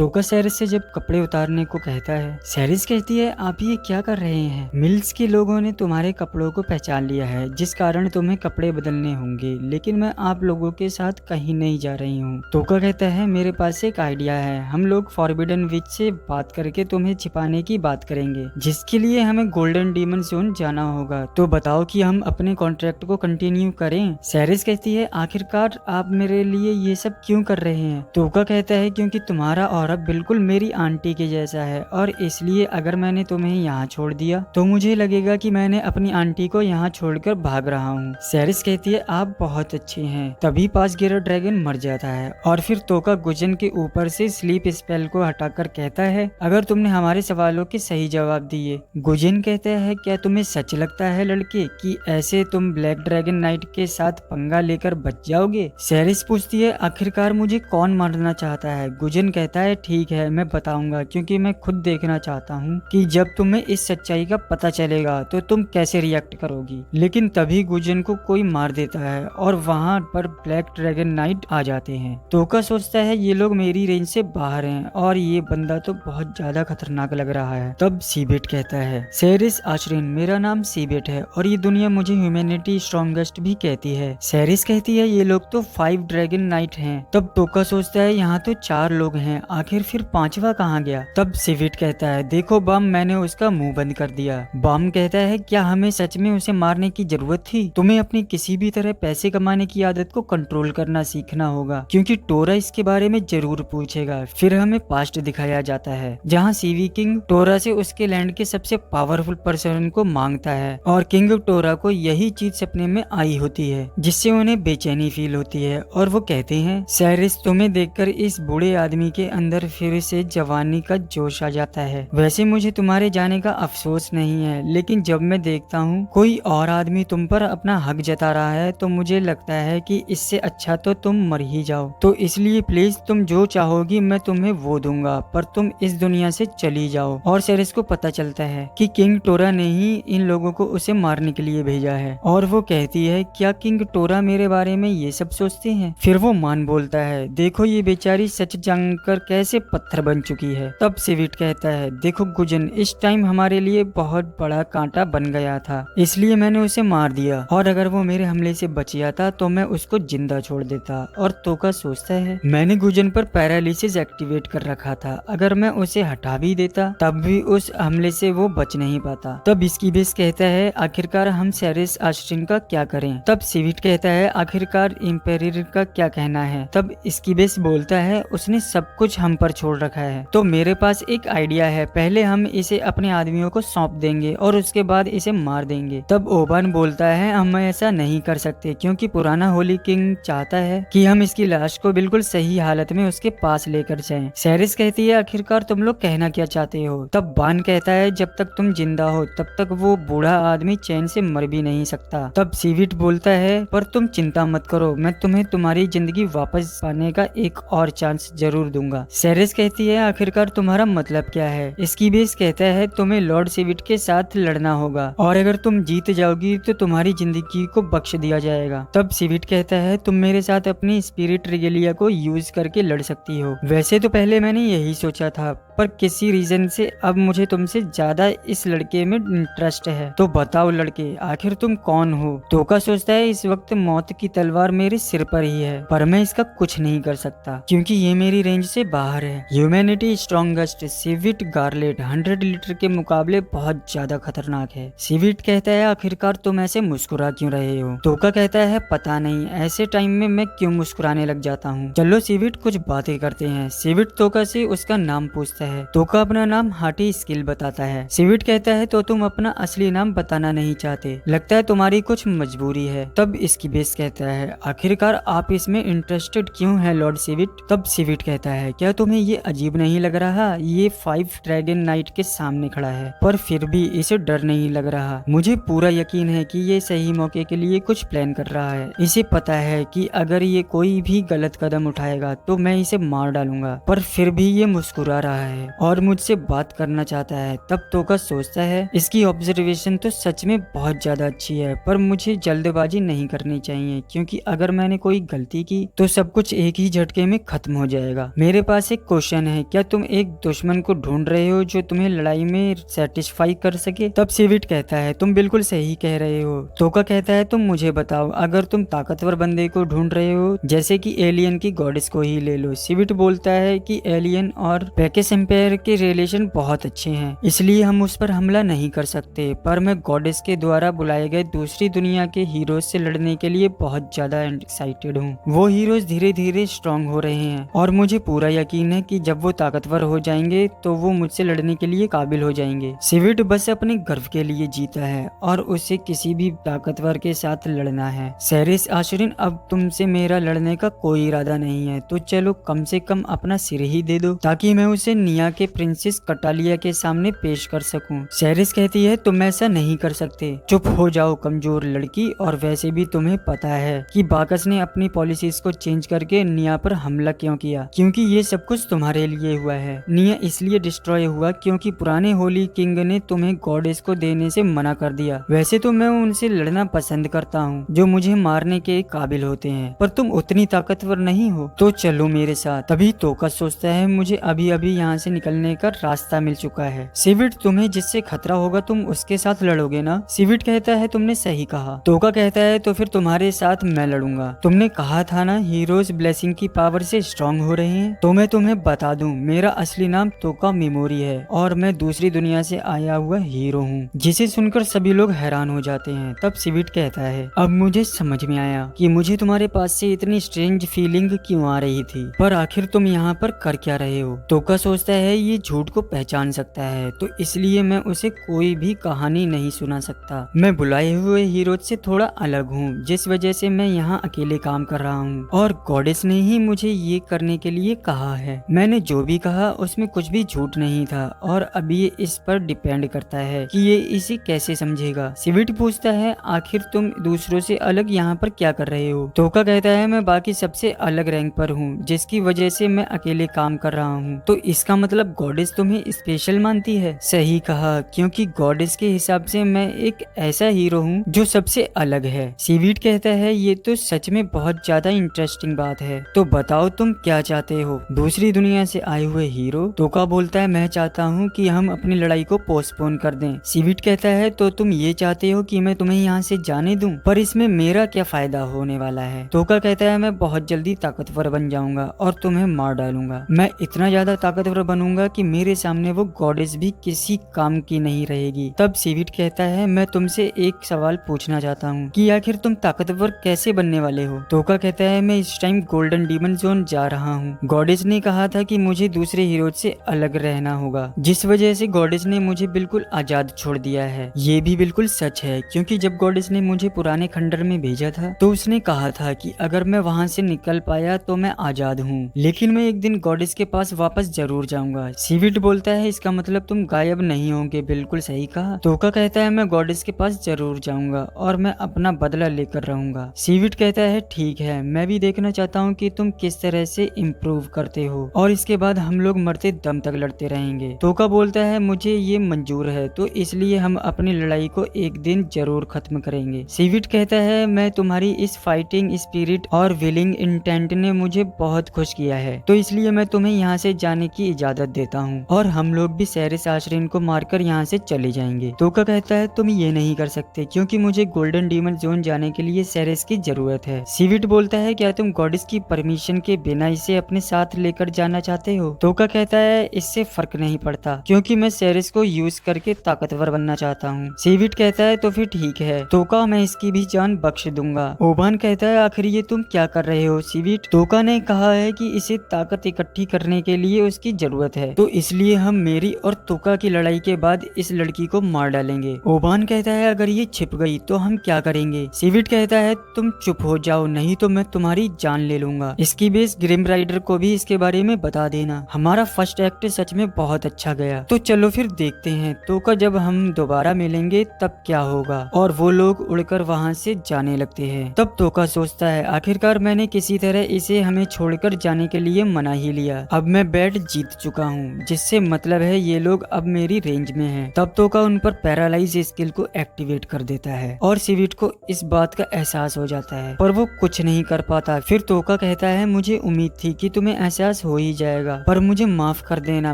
तोका सैरिस से जब कपड़े उतारने को कहता है, सैरिस कहती है आप ये क्या कर रहे हैं? मिल्स के लोगों ने तुम्हारे कपड़ों को पहचान लिया है, जिस कारण तुम्हें कपड़े बदलने होंगे, लेकिन मैं आप लोगों के साथ कहीं नहीं जा रही हूँ। तोका कहता है मेरे पास एक आइडिया है, हम लोग फॉरबिडन विच से बात करके तुम्हें छिपाने की बात करेंगे, जिसके लिए हमें गोल्डन डीमन जोन जाना होगा। तो बताओ कि हम अपने कॉन्ट्रैक्ट को कंटिन्यू करें? सैरिस कहती है आखिरकार आप मेरे लिए ये सब क्यों कर रहे हैं? तोका कहता है क्योंकि तुम्हारा ऑरा बिल्कुल मेरी आंटी के जैसा है, और इसलिए अगर मैंने तुम्हें यहाँ छोड़ दिया तो मुझे लगेगा कि मैंने अपनी आंटी को यहाँ छोड़कर भाग रहा हूँ। सैरिस कहती है आप बहुत अच्छे हैं। तभी पास गिरा ड्रैगन मर जाता है और फिर तोका गुजन के ऊपर से स्लीप स्पेल को हटाकर कहता है अगर तुमने हमारे सवालों के सही जवाब दिए। गुजन कहता है क्या तुम्हें सच लगता है लड़के कि ऐसे तुम ब्लैक ड्रैगन नाइट के साथ पंगा लेकर बच जाओगे? सैरिस पूछती है आखिरकार मुझे कौन मारना चाहता है? गुजन कहता है ठीक है मैं बताऊंगा, क्योंकि मैं खुद देखना चाहता हूँ कि जब तुम्हें इस सच्चाई का पता चलेगा तो तुम कैसे रिएक्ट करोगी। लेकिन तभी गुजन को कोई मार देता है और वहाँ पर ब्लैक ड्रैगन नाइट आ जाते हैं। तोका सोचता है ये लोग मेरी रेंज से बाहर हैं और ये बंदा तो बहुत ज्यादा खतरनाक लग रहा है। तब सीबेट कहता है सैरिस आश्रिन मेरा नाम सीबेट है और ये दुनिया मुझे ह्यूमैनिटी स्ट्रॉन्गेस्ट भी कहती है। सैरिस कहती है ये लोग तो 5 ड्रैगन नाइट हैं। तब तोका सोचता है यहाँ तो 4 लोग हैं, आखिर फिर 5वां कहाँ गया? तब सिविट कहता है देखो बम मैंने उसका मुंह बंद कर दिया। बम कहता है क्या हमें सच में उसे मारने की जरूरत थी? तुम्हें अपनी किसी भी तरह पैसे कमाने की आदत को कंट्रोल करना सीखना होगा, क्योंकि टोरा इसके बारे में जरूर पूछेगा। फिर हमें पास्ट दिखाया जाता है जहाँ सीवी किंग टोरा से उसके लैंड के सबसे पावरफुल पर्सन को मांगता है और किंग टोरा को यही चीज सपने में आई होती है, जिससे उन्हें बेचैनी फील होती है और वो कहते हैं सैरिस तुम्हें देखकर इस बूढ़े आदमी के अंदर फिर से जवानी का जोश आ जाता है। वैसे मुझे तुम्हारे जाने का अफसोस नहीं है, लेकिन जब मैं देखता हूँ कोई और आदमी तुम पर अपना हक जता रहा है तो मुझे लगता है कि इससे अच्छा तो तुम मर ही जाओ। तो इसलिए प्लीज तुम जो चाहोगी मैं तुम्हें वो दूंगा, पर तुम इस दुनिया से चली जाओ। और सैरिस को पता चलता है कि किंग टोरा ने ही इन लोगों को उसे मारने के लिए भेजा है और वो कहती है क्या किंग टोरा मेरे बारे में ये सब सोचते हैं? फिर वो मान बोलता है देखो ये बेचारी सच जानकर कैसे पत्थर बन चुकी है। तब सिविट कहता है देखो गुजन इस टाइम हमारे लिए बहुत बड़ा कांटा बन गया था, इसलिए मैंने उसे मार दिया, और अगर वो मेरे हमले से बच जाता तो मैं उसको जिंदा छोड़ देता। और तोका सोचता है मैंने गुजन पर पैरालिसिस एक्टिवेट कर रखा था, अगर मैं उसे हटा भी देता तब भी उस हमले से वो बच नहीं पाता। तब स्कीबेस कहता है आखिरकार हम सैरिस आश्रिन का क्या करें? तब सिविट कहता है आखिरकार इम्पेरियर का क्या कहना है? तब स्कीबेस बोलता है उसने सब कुछ हम पर छोड़ रखा है, तो मेरे पास एक आइडिया है, पहले हम इसे अपने आदमियों को सौंप देंगे और उसके बाद इसे मार देंगे। तब ओबन बोलता है हम ऐसा नहीं कर सकते, क्योंकि पुराना होली किंग चाहता है कि हम इसकी लाश को बिल्कुल सही हालत में उसके पास लेकर जाएं। सैरिस कहती है आखिरकार तुम लोग कहना क्या चाहते हो? तब बान कहता है जब तक तुम जिंदा हो तब तक वो बूढ़ा आदमी चैन से मर भी नहीं सकता। तब सीविट बोलता है पर तुम चिंता मत करो, मैं तुम्हें तुम्हारी जिंदगी वापस पाने का एक और चांस जरूर दूंगा। सैरिस कहती है आखिरकार तुम्हारा मतलब क्या है? स्कीबेस कहता है तुम्हें लॉर्ड सिविट के साथ लड़ना होगा और अगर तुम जीत जाओगी तो तुम्हारी जिंदगी को बख्श दिया जाएगा। तब सिविट कहता है तुम मेरे साथ अपनी स्पिरिट रिगेलिया को यूज करके लड़ सकती हो। वैसे तो पहले मैंने यही सोचा था, पर किसी रीजन से अब मुझे तुमसे ज्यादा इस लड़के में इंटरेस्ट है। तो बताओ लड़के आखिर तुम कौन हो? तोका सोचता है इस वक्त मौत की तलवार मेरे सिर पर ही है, पर मैं इसका कुछ नहीं कर सकता क्योंकि ये मेरी रेंज से बाहर है। ह्यूमैनिटी स्ट्रॉन्गेस्ट सिविट गार्लेट 100 लीटर के मुकाबले बहुत ज्यादा खतरनाक है। सिविट कहता है आखिरकार तुम ऐसे मुस्कुरा क्यों रहे हो? तोका कहता है पता नहीं, ऐसे टाइम में मैं क्यों मुस्कुराने लग जाता हूँ। चलो सिविट कुछ बातें करते हैं। सिविट तोका से उसका नाम पूछता है। तोका अपना नाम हार्टी स्किल बताता है। सिविट कहता है तो तुम अपना असली नाम बताना नहीं चाहते, लगता है तुम्हारी कुछ मजबूरी है। तब स्कीबेस कहता है आखिरकार आप इसमें इंटरेस्टेड क्यों है लॉर्ड सिविट? तब सिविट कहता है क्या तुम्हें ये अजीब नहीं लग रहा? ये 5 ड्रैगन नाइट के सामने खड़ा है पर फिर भी इसे डर नहीं लग रहा। मुझे पूरा यकीन है कि ये सही मौके के लिए कुछ प्लान कर रहा है। इसे पता है कि अगर ये कोई भी गलत कदम उठाएगा तो मैं इसे मार डालूंगा, पर फिर भी ये मुस्कुरा रहा है। है और मुझसे बात करना चाहता है। तब तोका सोचता है इसकी ऑब्जर्वेशन तो सच में बहुत ज्यादा अच्छी है, पर मुझे जल्दबाजी नहीं करनी चाहिए क्योंकि अगर मैंने कोई गलती की तो सब कुछ एक ही झटके में खत्म हो जाएगा। मेरे पास एक क्वेश्चन है, क्या तुम एक दुश्मन को ढूंढ रहे हो जो तुम्हें लड़ाई में सेटिस्फाई कर सके? तब सिविट कहता है तुम बिल्कुल सही कह रहे हो। तोका कहता है तुम मुझे बताओ, अगर तुम ताकतवर बंदे को ढूंढ रहे हो जैसे कि एलियन की गॉडेस को ही ले लो। सिविट बोलता है कि एलियन और पैकेस एम्पायर के रिलेशन बहुत अच्छे हैं, इसलिए हम उस पर हमला नहीं कर सकते, पर मैं गॉडेस के द्वारा बुलाए गए दूसरी दुनिया के हीरोज से लड़ने के लिए बहुत ज्यादा एक्साइटेड हूँ। वो हीरोज धीरे धीरे स्ट्रांग हो रहे हैं और मुझे पूरा यकीन है कि जब वो ताकतवर हो जाएंगे तो वो मुझसे लड़ने के लिए काबिल हो जाएंगे। सिविट बस अपने गर्व के लिए जीता है और उसे किसी भी ताकतवर के साथ लड़ना है। सेरिस आशरिन, अब तुमसे मेरा लड़ने का कोई इरादा नहीं है, तो चलो कम से कम अपना सिर ही दे दो ताकि मैं उसे निया के प्रिंसेस कटालिया के सामने पेश कर सकूं। सेरिस कहती है तुम ऐसा नहीं कर सकते, चुप हो जाओ कमजोर लड़की, और वैसे भी तुम्हें पता है कि बाकस ने अपनी पॉलिसीज को चेंज करके निया पर हमला क्यों किया, क्योंकि ये सब कुछ तुम्हारे लिए हुआ है। निया इसलिए डिस्ट्रॉय हुआ क्योंकि पुराने होली किंग ने तुम्हें गॉडेस को देने से मना कर दिया। वैसे तो मैं उनसे लड़ना पसंद करता हूँ जो मुझे मारने के काबिल होते हैं, पर तुम उतनी ताकतवर नहीं हो, तो चलो मेरे साथ। तभी तोका सोचता है मुझे अभी अभी यहाँ से निकलने का रास्ता मिल चुका है। सिविट, तुम्हें जिससे खतरा होगा तुम उसके साथ लड़ोगे ना? सिविट कहता है तुमने सही कहा। तोका कहता है तो फिर तुम्हारे साथ मैं लड़ूंगा। तुमने कहा था ना हीरोज ब्लेसिंग की पावर से स्ट्रांग हो रहे हैं, तो मैं तुम्हें बता दूं मेरा असली नाम तोका मेमोरी है और मैं दूसरी दुनिया से आया हुआ हीरो हूँ। जिसे सुनकर सभी लोग हैरान हो जाते हैं। तब सिविट कहता है अब मुझे समझ में आया कि मुझे तुम्हारे पास से इतनी स्ट्रेंज फीलिंग क्यों आ रही थी, पर आखिर तुम यहाँ पर कर क्या रहे हो? तोका सोचता है ये झूठ को पहचान सकता है, तो इसलिए मैं उसे कोई भी कहानी नहीं सुना सकता। मैं बुलाए हुए हीरो से थोड़ा अलग हूँ, जिस वजह से मैं यहाँ अकेले काम कर रहा हूँ और गॉडेस ने ही मुझे ये करने के लिए कहा है। मैंने जो भी कहा उसमें कुछ भी झूठ नहीं था और अब ये इस पर डिपेंड करता है कि ये इसे कैसे समझेगा। सिविट पूछता है आखिर तुम दूसरों से अलग यहाँ पर क्या कर रहे हो? तोका कहता है मैं बाकी सबसे अलग रैंक पर हूँ, जिसकी वजह से मैं अकेले काम कर रहा हूँ। तो इसका मतलब गॉडेस तुम्हें स्पेशल मानती है? सही कहा, क्योंकि गॉडेस के हिसाब से मैं एक ऐसा हीरो हूँ जो सबसे अलग है। सिविट कहता है ये तो सच में बहुत ज्यादा इंटरेस्टिंग बात है, तो बताओ तुम क्या चाहते हो दूसरी दुनिया से आए हुए हीरो? तोका बोलता है मैं चाहता हूँ कि हम अपनी लड़ाई को पोस्टपोन कर दें। सिविट कहता है तो तुम ये चाहते हो कि मैं तुम्हें यहाँ से जाने दूं, पर इसमें मेरा क्या फायदा होने वाला है? तोका कहता है मैं बहुत जल्दी ताकतवर बन जाऊंगा और तुम्हें मार डालूंगा। मैं इतना ज्यादा ताकतवर बनूंगा कि मेरे सामने वो गॉडेस भी किसी काम की नहीं रहेगी। तब सिविट कहता है मैं तुमसे एक सवाल पूछना चाहता हूँ कि आखिर तुम ताकतवर कैसे बनने वाले हो? तोका कहता है मैं इस टाइम गोल्डन डीमन जोन जा रहा हूँ। गॉडेस ने कहा था कि मुझे दूसरे हीरो से अलग रहना होगा, जिस वजह से गॉडेस ने मुझे बिल्कुल आजाद छोड़ दिया है। ये भी बिल्कुल सच है, क्योंकि जब गॉडेस ने मुझे पुराने खंडर में भेजा था तो उसने कहा था कि अगर मैं वहाँ से निकल पाया तो मैं आजाद हूँ, लेकिन मैं एक दिन गॉडेस के पास वापस जरूर जाऊंगा। सिविट बोलता है इसका मतलब तुम गायब नहीं होंगे। बिल्कुल सही कहा। तोका कहता है मैं गॉडेस के पास जरूर जाऊंगा और मैं अपना बदला लेकर रहूंगा। सिविट कहता है ठीक है, मैं भी देखना चाहता हूँ कि तुम किस तरह से इम्प्रूव करते हो और इसके बाद हम लोग मरते दम तक लड़ते रहेंगे। तोका बोलता है मुझे ये मंजूर है, तो इसलिए हम अपनी लड़ाई को एक दिन जरूर खत्म करेंगे। सिविट कहता है मैं तुम्हारी इस फाइटिंग स्पिरिट और विलिंग इंटेंट ने मुझे बहुत खुश किया है, तो इसलिए मैं तुम्हें यहाँ से जाने की इजाजत देता हूँ और हम लोग भी सेरिस आशरिन को मारकर यहाँ से चले जाएंगे। तोका कहता है तुम ये नहीं कर सकते क्योंकि मुझे गोल्डन डीमन जोन जाने के लिए सेरिस की जरूरत है। सिविट बोलता है क्या तुम गॉडेस की परमिशन के बिना इसे अपने साथ लेकर जाना चाहते हो? तोका कहता है इससे फर्क नहीं पड़ता क्योंकि मैं सेरिस को यूज करके ताकतवर बनना चाहता हूँ। सिविट कहता है तो फिर ठीक है तोका, मैं इसकी भी जान बख्श दूंगा। ओबान कहता है आखिर ये तुम क्या कर रहे हो सिविट? तोका ने कहा है कि इसे ताकत इकट्ठी करने के लिए उसकी जरूरत है, तो इसलिए हम मेरी और तोका की लड़ाई के बाद इस लड़की को मार डालेंगे। ओबान कहता है अगर ये छिप गई तो हम क्या करेंगे? सिविट कहता है तुम चुप हो जाओ, नहीं तो मैं तुम्हारी जान ले लूंगा। इसकी बेस ग्रिम राइडर को भी इसके बारे में बता देना। हमारा फर्स्ट एक्ट सच में बहुत अच्छा गया, तो चलो फिर देखते हैं तोका जब हम दोबारा मिलेंगे तब क्या होगा। और वो लोग उड़कर वहाँ से जाने लगते हैं। तब तोका सोचता है आखिरकार मैंने किसी तरह इसे हमें छोड़कर जाने के लिए मना ही लिया, अब मैं बैट जीत चुका हूँ, जिससे मतलब है ये लोग अब मेरी रेंज में हैं। तब तोका उन पर पैरालाइज स्किल को एक्टिवेट कर देता है और सिविट को इस बात का एहसास हो जाता है, पर वो कुछ नहीं कर पाता। फिर तोका कहता है, मुझे उम्मीद थी कि तुम्हें एहसास हो ही जाएगा, पर मुझे माफ कर देना,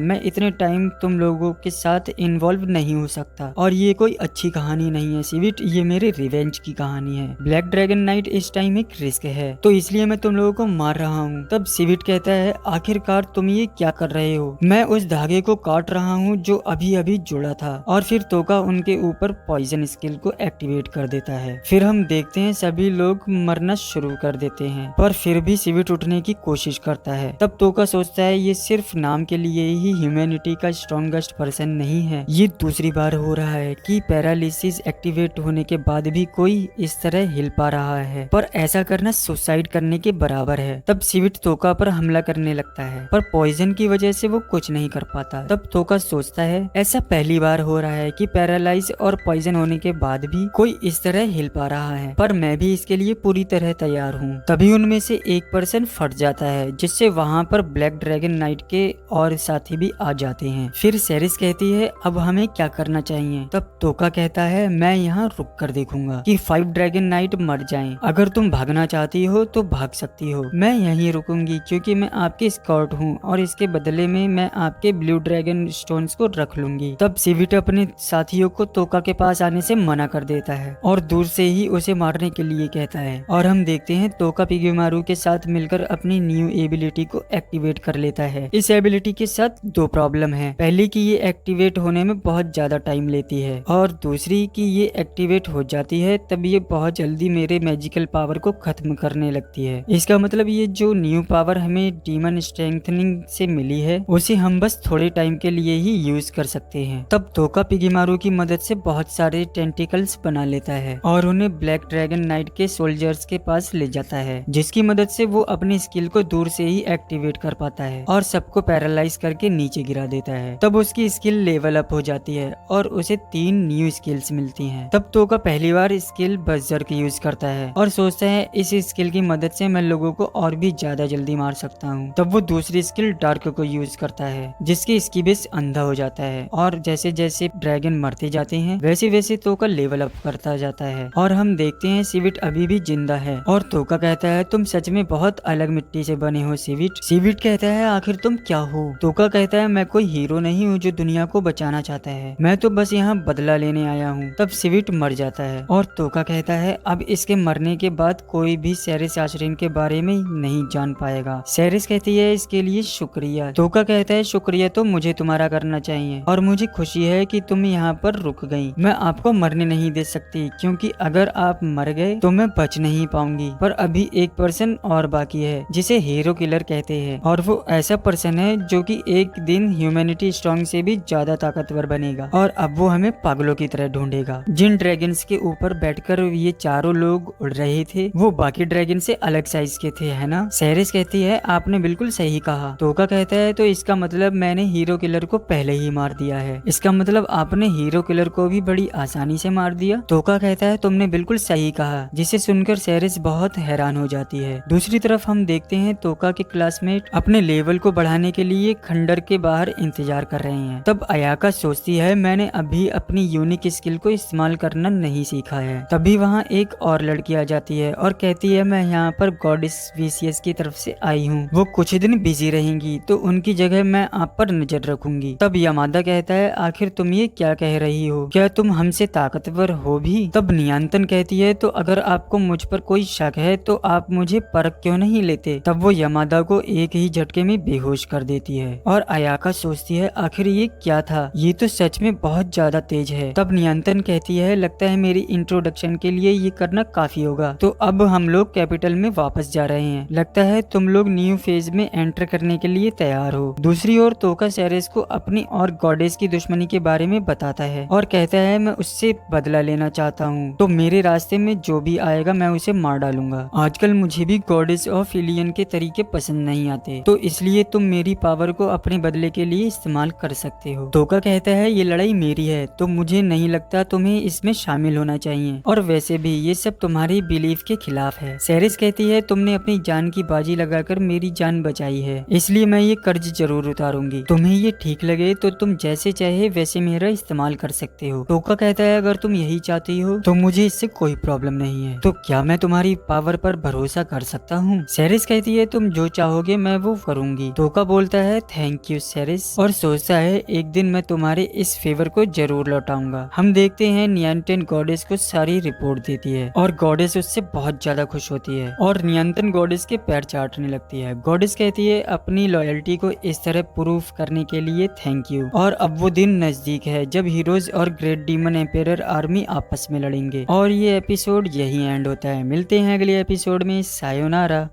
मैं इतने टाइम तुम लोगों के साथ इन्वॉल्व नहीं हो सकता और ये कोई अच्छी कहानी नहीं है सिविट, ये मेरे रिवेंज की कहानी है। ब्लैक ड्रैगन नाइट इस टाइम एक रिस्क है, तो इसलिए मैं तुम लोगों को मार रहा हूँ। तब सिविट कहता है, आखिरकार तुम ये क्या कर रहे हो? मैं उस धागे को काट रहा हूँ जो अभी अभी जुड़ा था। और फिर तोका उनके ऊपर पॉइजन स्किल को एक्टिवेट कर देता है। फिर हम देखते हैं सभी लोग मरना शुरू कर देते हैं, पर फिर भी सिविट उठने की कोशिश करता है। तब तोका सोचता है ये सिर्फ नाम के लिए ही ह्यूमैनिटी का स्ट्रॉन्गेस्ट पर्सन नहीं है। ये दूसरी बार हो रहा है कि पैरालिसिस एक्टिवेट होने के बाद भी कोई इस तरह हिल पा रहा है, पर ऐसा करना सुसाइड करने के बराबर है। तब सिविट तोका पर हमला करने लगता है, पर पॉइजन की वजह से वो कुछ नहीं कर पाता। तब तोका सोचता है ऐसा पहली बार हो रहा है कि पैरालाइज और पॉइजन होने के बाद भी कोई इस तरह हिल पा रहा है, पर मैं भी इसके लिए पूरी तरह तैयार हूँ। तभी उनमें से एक पर्सन फट जाता है, जिससे वहाँ पर ब्लैक ड्रैगन नाइट के और साथी भी आ जाते हैं। फिर सेरिस कहती है, अब हमें क्या करना चाहिए? तब तोका कहता है, मैं यहाँ रुक कर देखूंगा कि 5 ड्रैगन नाइट मर जाएं। अगर तुम भागना चाहती हो तो भाग सकती हो, मैं यहीं रुकूंगी क्योंकि मैं आपकी स्कॉट हूँ और इसके बदले में मैं आपके ब्लू ड्रैगन स्टोन्स को रख लूंगी। तब सिविट अपने साथियों को तोका के पास आने से मना कर देता है और दूर से ही उसे मारने के लिए कहता है। और हम देखते हैं तोका पिगीमारू के साथ मिलकर अपनी न्यू एबिलिटी को एक्टिवेट कर लेता है। इस एबिलिटी के साथ दो प्रॉब्लम है, पहली कि ये एक्टिवेट होने में बहुत ज्यादा टाइम लेती है और दूसरी कि ये एक्टिवेट हो जाती है तब ये बहुत जल्दी मेरे मैजिकल पावर को खत्म करने लगती है। इसका मतलब ये जो न्यू पावर हमें डीमन स्ट्रेंथनिंग से मिली है उसे हम बस थोड़े टाइम के लिए ही यूज कर सकते हैं। तब तोका पिगीमारू की मदद से बहुत सारे टेंटिकल्स बना लेता है और उन्हें ब्लैक ड्रैगन नाइट के सोल्जर्स के पास ले जाता है, जिसकी मदद से वो अपनी स्किल को दूर से ही एक्टिवेट कर पाता है और सबको पैरालाइज करके नीचे गिरा देता है। तब उसकी स्किल लेवल अप हो जाती है और उसे 3 न्यू स्किल्स मिलती हैं। तब तोका पहली बार स्किल बर्जर्क यूज करता है और सोचता है इस स्किल की मदद से मैं लोगों को और भी ज्यादा जल्दी मार सकता हूँ। तब वो दूसरी स्किल डार्क को यूज करता है, जिसकी स्कीबेस अंधा हो जाता है और जैसे जैसे ड्रैगन मरते जाते हैं वैसे वैसे तोका लेवल अप करता जाता है। और हम देखते हैं सिविट अभी भी जिंदा है और तोका कहता है, तुम सच में बहुत अलग मिट्टी से बने हो सिविट। सिविट कहता है, आखिर तुम क्या हो? तोका कहता है, मैं कोई हीरो नहीं हूँ जो दुनिया को बचाना चाहता है, मैं तो बस यहाँ बदला लेने आया हूँ। तब सिविट मर जाता है और तोका कहता है, अब इसके मरने के बाद कोई भी सेरिस आश्रिन के बारे में नहीं जान पाएगा। सेरिस कहती है, इसके लिए शुक्रिया। तोका कहता है, शुक्रिया तो मुझे तुम्हारा करना चाहिए और मुझे खुशी है कि तुम यहाँ पर रुक गई। मैं आपको मरने नहीं दे सकती क्योंकि अगर आप मर गए तो मैं बच नहीं पाऊंगी, पर अभी एक पर्सन और बाकी है जिसे हीरो किलर कहते हैं और वो ऐसा पर्सन है जो कि एक दिन ह्यूमैनिटी स्ट्रॉन्ग से भी ज्यादा ताकतवर बनेगा और अब वो हमें पागलों की तरह ढूंढेगा। जिन ड्रैगन्स के ऊपर बैठकर ये चारों लोग उड़ रहे थे वो बाकी ड्रैगन से अलग साइज के थे, है ना? सेरिस कहती है, आपने बिल्कुल सही कहा। तोका कहता है, तो इसका मतलब मैंने हीरो किलर को पहले ही मार दिया है। इसका मतलब आपने हीरो किलर को भी बड़ी आसानी से मार दिया। तोका कहता है, तुमने बिल्कुल सही कहा, जिसे सुनकर सेरिस बहुत हैरान हो जाती है। दूसरी तरफ हम देखते हैं तोका के क्लासमेट अपने लेवल को बढ़ाने के लिए खंडर के बाहर इंतजार कर रहे हैं। तब अयाका सोचती है, मैंने अभी अपनी यूनिक स्किल को इस्तेमाल करना नहीं सीखा है। तभी वहाँ एक और लड़की आ जाती है और कहती है, मैं यहाँ पर गॉडेस वीसीएस की तरफ से आई हूँ, वो कुछ दिन बिजी रहेंगी तो उनकी जगह मैं आप पर नजर रखूंगी। तब यामादा कहता है, आखिर तुम ये क्या कह रही हो? क्या तुम हमसे ताकतवर हो भी? तब नियंत्रण कहती है, तो अगर आपको मुझ पर कोई शक है तो आप मुझे परख क्यों नहीं लेते? तब वो यामादा को एक ही झटके में बेहोश कर देती है और अयाका सोचती है, आखिर ये क्या था? ये तो सच में बहुत ज्यादा तेज है। तब नियंत्रण कहती है, लगता है मेरी इंट्रोडक्शन के लिए ये करना काफी होगा, तो अब हम लोग कैपिटल में वापस जा रहे हैं। लगता है तुम लोग न्यू फेज में एंटर करने के लिए तैयार हो। दूसरी ओर तोका सेरिस को अपनी और गॉडेस की दुश्मनी के बारे में बताता है और कहता है, मैं उससे बदला लेना चाहता हूँ, तो मेरे रास्ते में जो भी आएगा मैं उसे मार डालूंगा। आजकल मुझे भी गॉडेस ऑफ इलियन के तरीके पसंद नहीं आते, तो इसलिए तुम मेरी पावर को अपने बदले के लिए इस्तेमाल कर सकते हो। तोका कहता है, ये लड़ाई मेरी है तो मुझे नहीं लगता तुम्हें इसमें शामिल होना चाहिए, और वैसे भी ये सब तुम्हारी बिलीफ के खिलाफ है। सेरिस कहती है, तुमने अपनी जान की बाजी लगाकर मेरी जान बचाई है, इसलिए मैं ये कर्ज जरूर उतारूंगी। तुम्हें ये ठीक लगे तो तुम जैसे चाहे वैसे मेरा इस्तेमाल कर सकते हो। टोका कहता है अगर तुम यही चाहती हो तो मुझे इससे कोई प्रॉब्लम नहीं है। तो क्या मैं तुम्हारी पावर पर भरोसा कर सकता हूँ? सेरिस कहती है तुम जो चाहोगे मैं वो करूंगी। टोका बोलता है थैंक यू सेरिस, और सोचता है एक दिन मैं तुम्हारे इस फेवर को जरूर लौटाऊंगा। हम देखते हैं नियंत्रण गॉडेस को सारी रिपोर्ट देती है और गॉडेस उससे बहुत ज्यादा खुश होती है और नियंत्रण गॉडेस के पैर चाटने लगती है। गॉडेस कहती है अपनी लॉयल्टी को इस तरह प्रूफ करने के लिए थैंक यू। और अब वो दिन नजदीक है जब हीरोज और ग्रेट डीमन एम्पायर आर्मी आपस में लड़ेंगे। और ये एपिसोड यही एंड होता है। मिलते हैं अगले एपिसोड में। सायोनारा।